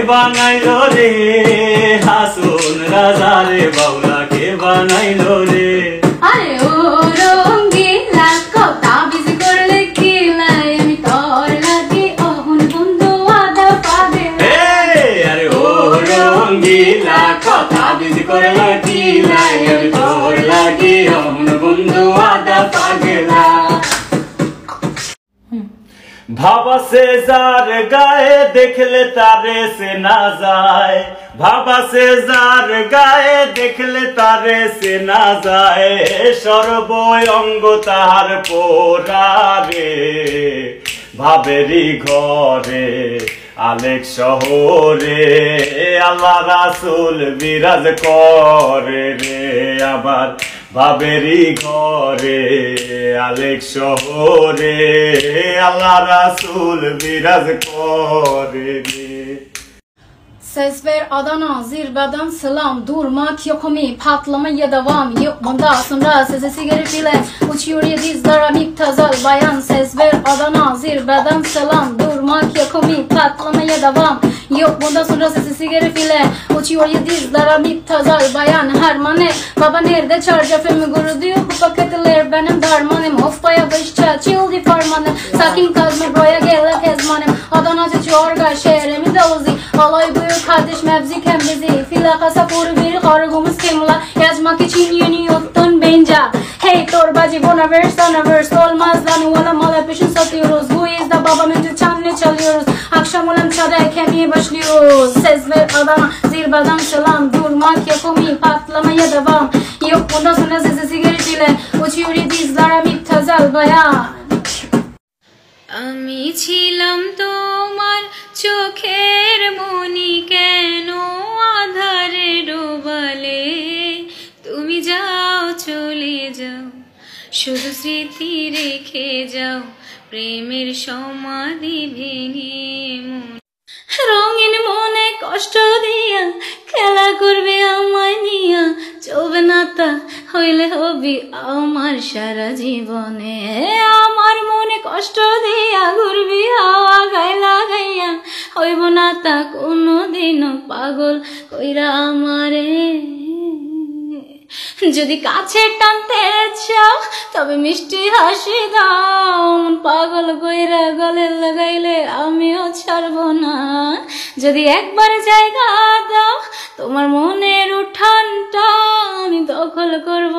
বানাইলো রে হাসুন রাজা রে বাউলা কে বানাইলো রে আরে ও রঙ্গিলা কথা বিজি করলে কি লাই আমি তোর লাগি অহন বন্ধু আদা পাবে আরে ও রঙ্গিলা কথা বিজি করলে কি লাই আমি তোর লাগি অহন বন্ধু আদা পাগলা ভাবা সে যার গায়ে দেখলে তারে সে না যায় ভাবা সে যার গায়ে দেখলে তারে সে না যায় সর্ব অঙ্গ তাহার পোড়ারে ভাবেরি ঘরে আলেক শহরে আল্লাহ রাসূল বিরাজ করে রে আবার ভাবেরি ঘরে আলেক শহরে আল্লাহ রাসূল বিরাজ করে রে Ses ver Adana, zirveden selam. Durmak yok mi, patlamaya devam. Yok bunda sonra sesi sigara filan. Uçuyor yıldızlara müptezel bayan. Ses ver Adana, zirveden selam. Durmak yok mi, patlamaya devam. Yok bunda sonra sesi sigara filan. Uçuyor yıldızlara müptezel bayan. Harmane, baba nerede çarşafımı gurur diyor. Bu paketler benim darmanım. Of baya başça, çıldı farmanım. Sakin kazma buraya gel kezmanım. Adana çorga şehrimi de uzi. Alay buyur kardeş mevzi kem bizi. Filaka sapuru bir kargımız kimla. Yazmak için yeni yoktun bence. Hey torbacı buna verse olmaz lan. Valla mala peşin satıyoruz. Bu yüzden babam önce çanını çalıyoruz. Akşam olan çadaya kemiğe başlıyoruz. Ses ver Adana zirveden selam. Durmak yapımı patlamaya devam. Yok bundan sonra sesi sigara filan. Uçuyor dizlara müptezel bayan. আমি ছিলাম তোমার চোখের মনি কেন আধারে ডোবালে তুমি যাও চলে যাও শুধু স্মৃতি রেখে যাও প্রেমের সমাধি ভেঙে মন রঙিন মনে কষ্ট দিয়া খেলা করবে আমায় নিয়া চলবে না তা হইলে হবি আমার সারা জীবনে আমার মনে কষ্ট দিয়া ঘুরবি হাওয়া গাইলা গাইয়া হইব না তা কোনোদিনও পাগল কইরা আমারে যদি কাছে টানতে চাও তবে মিষ্টি হাসি দাও পাগল কইরা গলে লাগাইলে আমিও ছাড়বো না যদি একবার জায়গা দাও তোমার মনের উঠানটা আমি দখল করব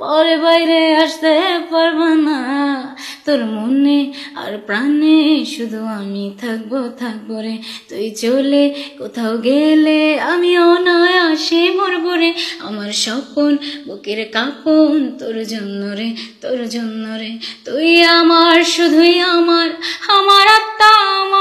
পরে বাইরে আসতে পারবো না তোর মনে আর প্রাণে শুধু আমি থাকবো রে তুই চলে কোথাও গেলে আমি অনায়াসে মরবো রে আমার স্বপন বুকের কাঁপন তোর জন্য রে তুই আমার শুধুই আমার আত্মা আমার